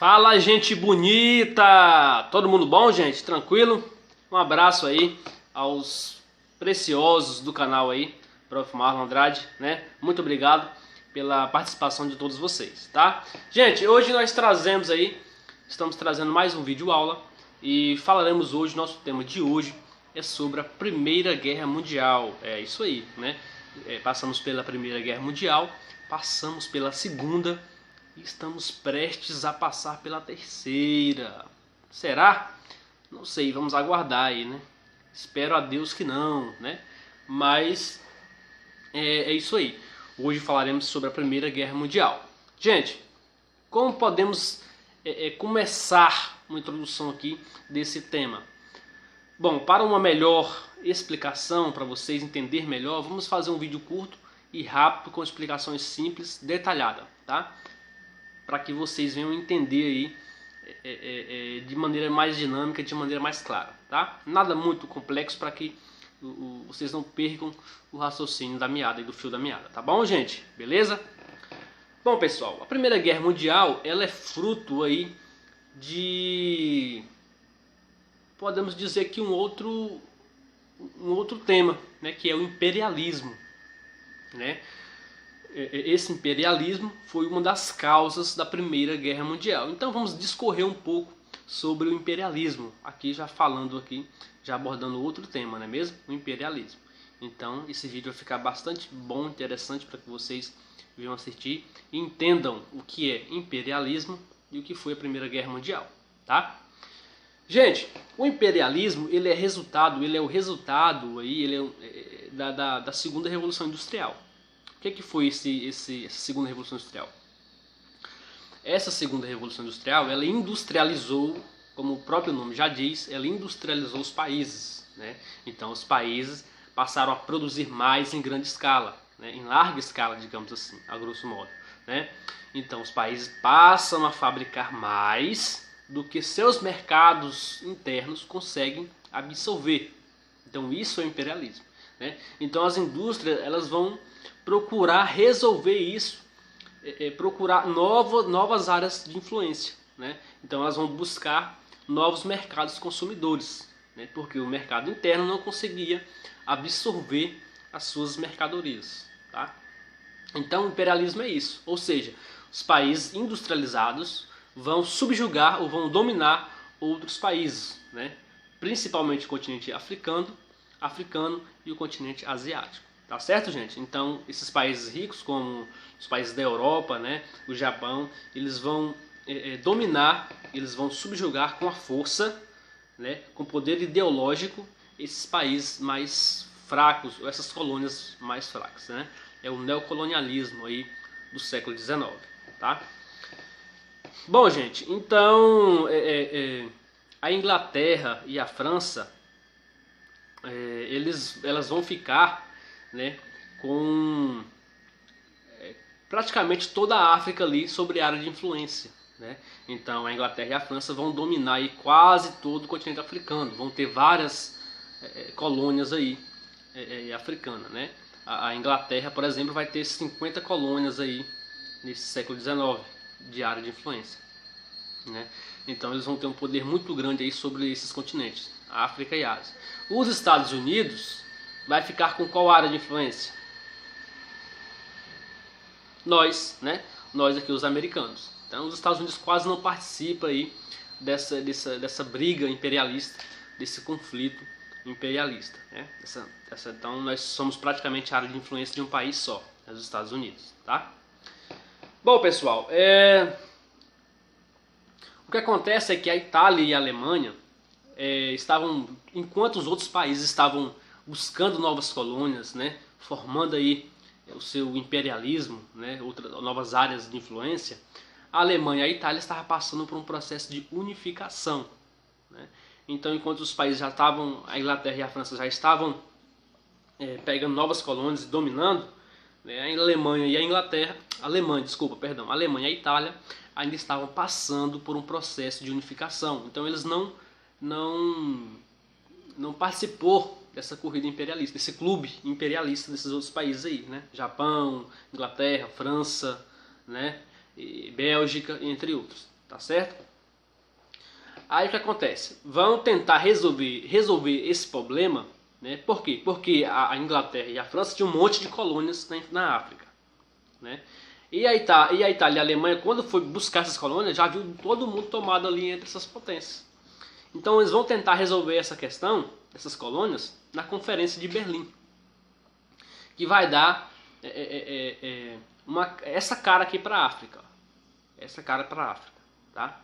Fala, gente bonita! Todo mundo bom, gente? Tranquilo? Um abraço aí aos preciosos do canal aí, Prof. Marlon Andrade, né? Muito obrigado pela participação de todos vocês, tá? Gente, hoje nós estamos trazendo mais um vídeo aula e falaremos hoje, nosso tema de hoje é sobre a Primeira Guerra Mundial. É isso aí, né? Passamos pela Primeira Guerra Mundial, passamos pela Segunda e estamos prestes a passar pela Terceira. Será? Não sei, vamos aguardar aí, né? Espero a Deus que não, né? Mas é isso aí. Hoje falaremos sobre a Primeira Guerra Mundial. Gente, como podemos começar uma introdução aqui desse tema? Bom, para uma melhor explicação, para vocês entenderem melhor, vamos fazer um vídeo curto e rápido com explicações simples, detalhadas, tá? Para que vocês venham entender aí de maneira mais dinâmica, de maneira mais clara, tá? Nada muito complexo para que vocês não percam o raciocínio da meada e do fio da meada, tá bom, gente? Beleza? Bom, pessoal, a Primeira Guerra Mundial, ela é fruto aí de, podemos dizer que um outro tema, né, que é o imperialismo, né? Esse imperialismo foi uma das causas da Primeira Guerra Mundial. Então vamos discorrer um pouco sobre o imperialismo, aqui já abordando outro tema, não é mesmo? O imperialismo. Então esse vídeo vai ficar bastante bom, interessante para que vocês venham assistir e entendam o que é imperialismo e o que foi a Primeira Guerra Mundial, tá? Gente, o imperialismo ele é o resultado aí, da Segunda Revolução Industrial. O que foi essa Segunda Revolução Industrial? Essa Segunda Revolução Industrial, ela industrializou, como o próprio nome já diz, ela industrializou os países, né? Então os países passaram a produzir mais em grande escala, né? Em larga escala, digamos assim, a grosso modo, né? Então os países passam a fabricar mais do que seus mercados internos conseguem absorver. Então isso é o imperialismo, né? Então as indústrias elas vão procurar resolver isso, procurar novas áreas de influência, né? Então elas vão buscar novos mercados consumidores, né? Porque o mercado interno não conseguia absorver as suas mercadorias, tá? Então o imperialismo é isso, ou seja, os países industrializados vão subjugar ou vão dominar outros países, né? Principalmente o continente africano e o continente asiático. Tá certo, gente? Então, esses países ricos, como os países da Europa, né, o Japão, eles vão dominar, eles vão subjugar com a força, né, com poder ideológico, esses países mais fracos, ou essas colônias mais fracas, né? É o neocolonialismo aí do século XIX, tá? Bom, gente, então a Inglaterra e a França, elas vão ficar, né, com praticamente toda a África ali sobre a área de influência, né? Então a Inglaterra e a França vão dominar aí quase todo o continente africano, vão ter várias colônias aí africanas, né? A Inglaterra, por exemplo, vai ter 50 colônias aí nesse século XIX de área de influência, né? Então eles vão ter um poder muito grande aí sobre esses continentes, África e Ásia. Os Estados Unidos vai ficar com qual área de influência? Nós, né? Nós aqui, os americanos. Então os Estados Unidos quase não participam aí dessa briga imperialista, desse conflito imperialista, né? Então nós somos praticamente a área de influência de um país só, os Estados Unidos, tá? Bom, pessoal, o que acontece é que a Itália e a Alemanha enquanto os outros países estavam buscando novas colônias, né, formando aí o seu imperialismo, né, novas áreas de influência, a Alemanha e a Itália estavam passando por um processo de unificação, né? Então, enquanto os países já estavam, a Inglaterra e a França já estavam pegando novas colônias e dominando, né, a Alemanha e a a Itália ainda estavam passando por um processo de unificação. Então eles não participou dessa corrida imperialista, desse clube imperialista desses outros países aí, né? Japão, Inglaterra, França, né? E Bélgica, entre outros. tá certo? Aí o que acontece? Vão tentar resolver esse problema, né? Por quê? Porque a Inglaterra e a França tinham um monte de colônias na África, né? E a Itália e a Alemanha, quando foi buscar essas colônias, já viu todo mundo tomado ali entre essas potências. Então eles vão tentar resolver essa questão dessas colônias na Conferência de Berlim, que vai dar essa cara aqui para a África, essa cara para a África, tá?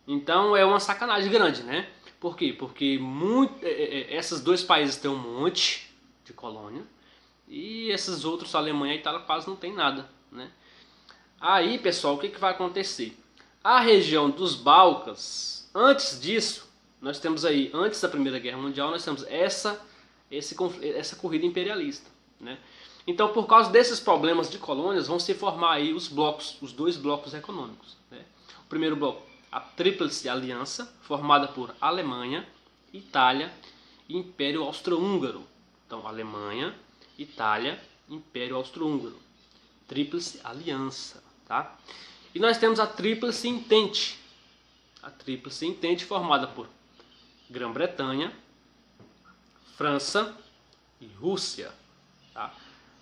Então é uma sacanagem grande, né? Por quê? Porque esses dois países têm um monte de colônia e esses outros, a Alemanha e a Itália, quase não tem nada, né? Aí, pessoal, o que vai acontecer? A região dos Balcãs, antes disso, nós temos aí, antes da Primeira Guerra Mundial, nós temos essa corrida imperialista, né? Então, por causa desses problemas de colônias, vão se formar aí os dois blocos econômicos, né? O primeiro bloco, a Tríplice Aliança, formada por Alemanha, Itália e Império Austro-Húngaro. Então, Alemanha, Itália, Império Austro-Húngaro. Tríplice Aliança, tá? E nós temos a Tríplice Entente. A Tríplice Entente formada por Grã-Bretanha, França e Rússia, tá?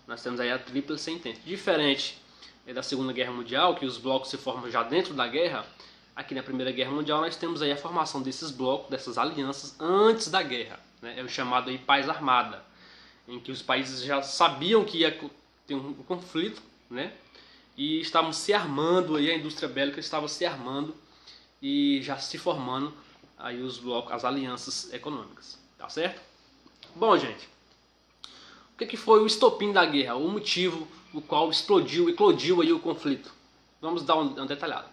Nós temos aí a Tríplice Entente. Diferente da Segunda Guerra Mundial, que os blocos se formam já dentro da guerra, aqui na Primeira Guerra Mundial nós temos aí a formação desses blocos, dessas alianças antes da guerra, né? É o chamado aí paz armada, em que os países já sabiam que ia ter um conflito, né? E estavam se armando, aí a indústria bélica estava se armando e já se formando aí os blocos, as alianças econômicas, tá certo? Bom, gente, o que foi o estopim da guerra, o motivo o qual eclodiu aí o conflito? Vamos dar uma detalhada.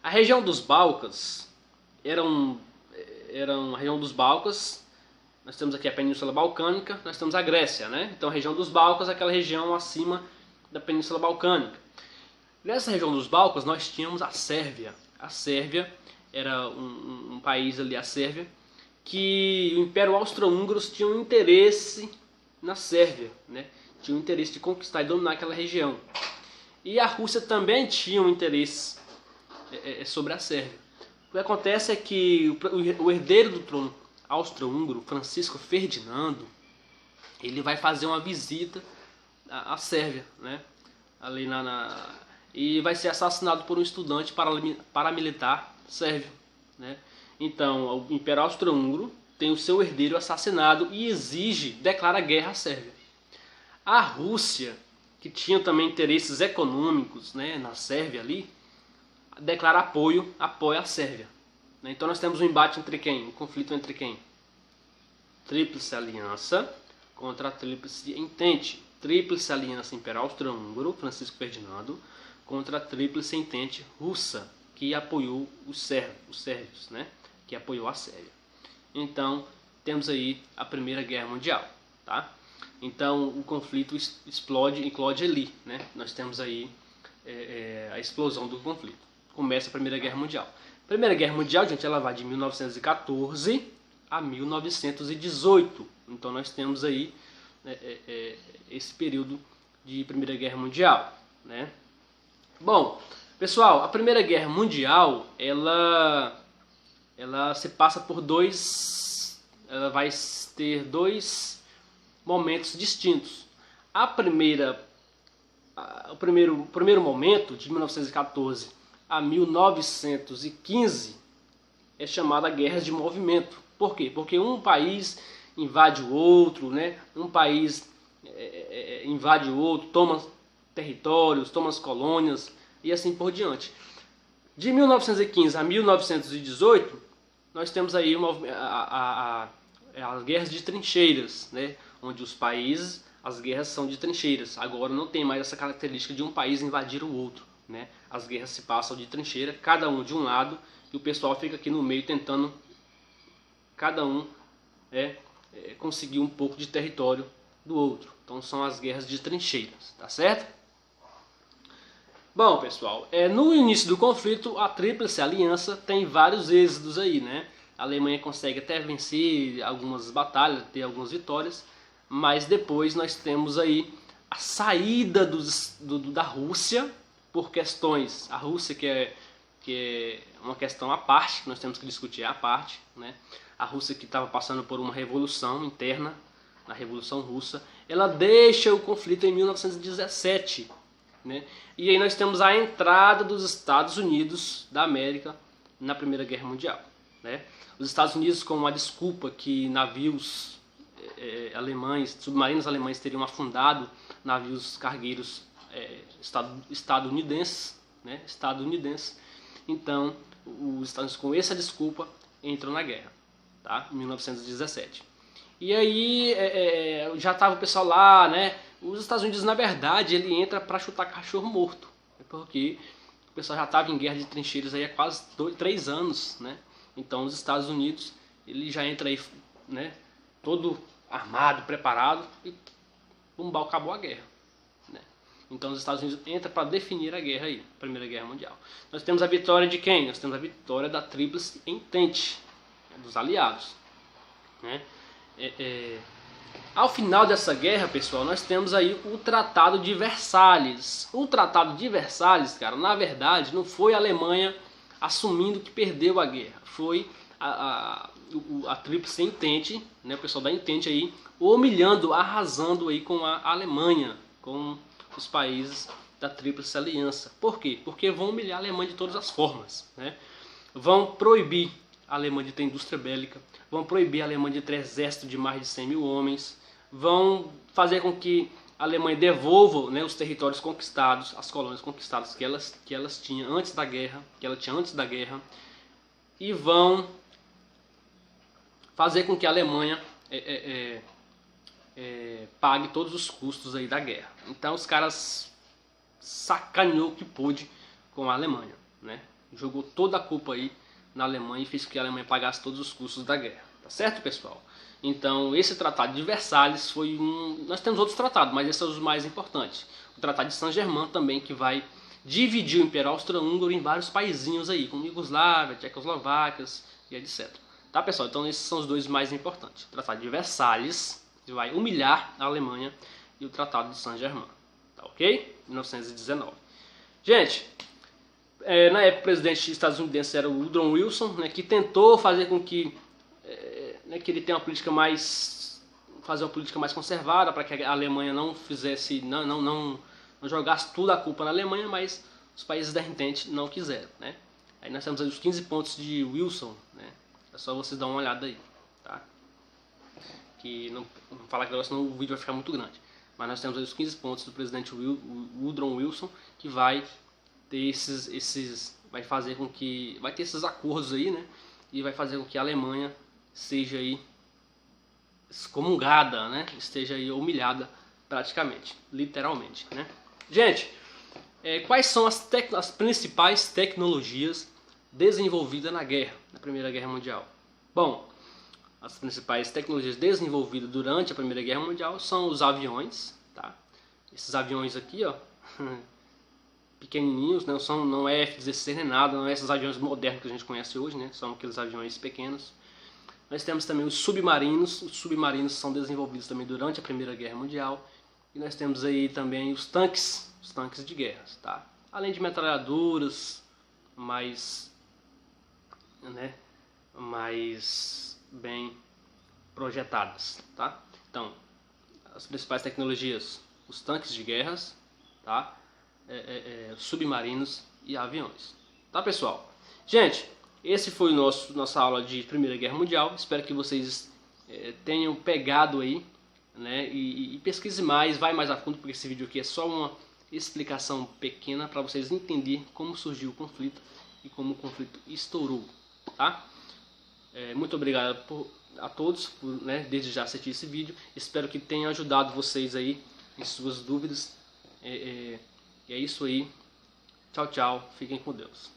A região dos Balcãs era a região dos Balcãs. Nós temos aqui a Península Balcânica, nós temos a Grécia, né? Então a região dos Balcãs é aquela região acima da Península Balcânica. Nessa região dos Balcãs nós tínhamos a Sérvia. A Sérvia era um país ali, a Sérvia, que o Império Austro-Húngaro tinha um interesse na Sérvia, né? Tinha um interesse de conquistar e dominar aquela região. E a Rússia também tinha um interesse sobre a Sérvia. O que acontece é que o herdeiro do trono austro-húngaro, Francisco Ferdinando, ele vai fazer uma visita à Sérvia, né? Ali e vai ser assassinado por um estudante paramilitar sérvio, né? Então o Império Austro-Húngaro tem o seu herdeiro assassinado e declara guerra à Sérvia. A Rússia, que tinha também interesses econômicos, né, na Sérvia ali, declara apoia a Sérvia. Então nós temos um embate entre quem? Um conflito entre quem? Tríplice Aliança contra a Tríplice Entente. Tríplice Aliança Imperial Austro-Húngaro, Francisco Ferdinando, contra a Tríplice Entente Russa, que apoiou os sérvios, né? Que apoiou a Sérvia. Então temos aí a Primeira Guerra Mundial, tá? Então o conflito eclode ali, né? Nós temos aí a explosão do conflito. Começa a Primeira Guerra Mundial. A Primeira Guerra Mundial, gente, ela vai de 1914 a 1918. Então nós temos aí esse período de Primeira Guerra Mundial, né? Bom, pessoal, a Primeira Guerra Mundial, ela se passa por ela vai ter dois momentos distintos. O primeiro momento, de 1914 a 1915, é chamada Guerra de Movimento. Por quê? Porque um país invade o outro, né? Um país invade o outro, toma territórios, toma as colônias e assim por diante. De 1915 a 1918, nós temos aí as guerras de trincheiras, né? Onde as guerras são de trincheiras. Agora não tem mais essa característica de um país invadir o outro, né? As guerras se passam de trincheira, cada um de um lado, e o pessoal fica aqui no meio tentando, cada um conseguir um pouco de território do outro. Então são as guerras de trincheiras, tá certo? Bom, pessoal, no início do conflito, a Tríplice Aliança tem vários êxitos aí, né? A Alemanha consegue até vencer algumas batalhas, ter algumas vitórias, mas depois nós temos aí a saída da Rússia por questões. A Rússia, que é que é uma questão à parte, que nós temos que discutir à parte, né? A Rússia, que estava passando por uma revolução interna, na Revolução Russa, ela deixa o conflito em 1917, né? E aí nós temos a entrada dos Estados Unidos da América na Primeira Guerra Mundial, né? Os Estados Unidos, com uma desculpa que navios alemães, submarinos alemães teriam afundado navios cargueiros estadunidenses, né? Então, os Estados Unidos, com essa desculpa, entram na guerra, tá? Em 1917. E aí já estava o pessoal lá, né? Os Estados Unidos, na verdade, ele entra para chutar cachorro morto, porque o pessoal já estava em guerra de trincheiras aí há quase 3 anos, né? Então, os Estados Unidos, ele já entra aí, né? Todo armado, preparado, e acabou a guerra, né? Então, os Estados Unidos entram para definir a guerra aí, a Primeira Guerra Mundial. Nós temos a vitória de quem? Nós temos a vitória da Tríplice Entente, dos aliados, né? Ao final dessa guerra, pessoal, nós temos aí o Tratado de Versalhes. O Tratado de Versalhes, cara, na verdade, não foi a Alemanha assumindo que perdeu a guerra. Foi a Tríplice Entente, né, o pessoal da Entente aí, humilhando, arrasando aí com a Alemanha, com os países da Tríplice Aliança. Por quê? Porque vão humilhar a Alemanha de todas as formas, né? Vão proibir a Alemanha de ter indústria bélica, vão proibir a Alemanha de ter exército de mais de 100 mil homens, vão fazer com que a Alemanha devolva, né, os territórios conquistados, as colônias conquistadas que elas tinham antes da guerra, e vão fazer com que a Alemanha pague todos os custos aí da guerra. Então os caras sacaneou o que pôde com a Alemanha, né? Jogou toda a culpa aí na Alemanha e fez com que a Alemanha pagasse todos os custos da guerra. Tá certo, pessoal? Então, esse Tratado de Versalhes foi Nós temos outros tratados, mas esses são os mais importantes. O Tratado de Saint-Germain também, que vai dividir o Império Austro-Húngaro em vários paizinhos aí, como Iugoslávia, Tchecoslováquias e etc. Tá, pessoal? Então, esses são os dois mais importantes. O Tratado de Versalhes, que vai humilhar a Alemanha, e o Tratado de Saint-Germain. Tá ok? 1919. Gente, na época o presidente estadunidense era o Woodrow Wilson, né, que tentou fazer com que que ele tenha uma política mais conservada, para que a Alemanha não fizesse, não jogasse tudo a culpa na Alemanha, mas os países da Entente não quiseram, né? Aí nós temos aí os 15 pontos de Wilson, né? É só vocês dar uma olhada aí, tá? Que não falar que senão o vídeo vai ficar muito grande. Mas nós temos aí os 15 pontos do presidente Woodrow Wilson, que vai ter vai fazer com que vai ter esses acordos aí, né? E vai fazer com que a Alemanha seja aí excomungada, né? Esteja aí humilhada praticamente, literalmente, né? Gente, quais são as principais tecnologias desenvolvidas na Primeira Guerra Mundial? Bom, as principais tecnologias desenvolvidas durante a Primeira Guerra Mundial são os aviões, tá? Esses aviões aqui, ó, pequenininhos, né? Não é F-16 nem nada, não é esses aviões modernos que a gente conhece hoje, né? São aqueles aviões pequenos. Nós temos também os submarinos são desenvolvidos também durante a Primeira Guerra Mundial. E nós temos aí também os tanques de guerra, tá? Além de metralhadoras mais bem projetadas, tá? Então, as principais tecnologias, os tanques de guerras, tá? Submarinos e aviões, tá, pessoal? Gente, esse foi nossa aula de Primeira Guerra Mundial. Espero que vocês tenham pegado aí, né? E pesquise mais, vai mais a fundo, porque esse vídeo aqui é só uma explicação pequena para vocês entenderem como surgiu o conflito e como o conflito estourou, tá? Muito obrigado a todos por, desde já assistir esse vídeo. Espero que tenha ajudado vocês aí em suas dúvidas. E é isso aí. Tchau, tchau. Fiquem com Deus.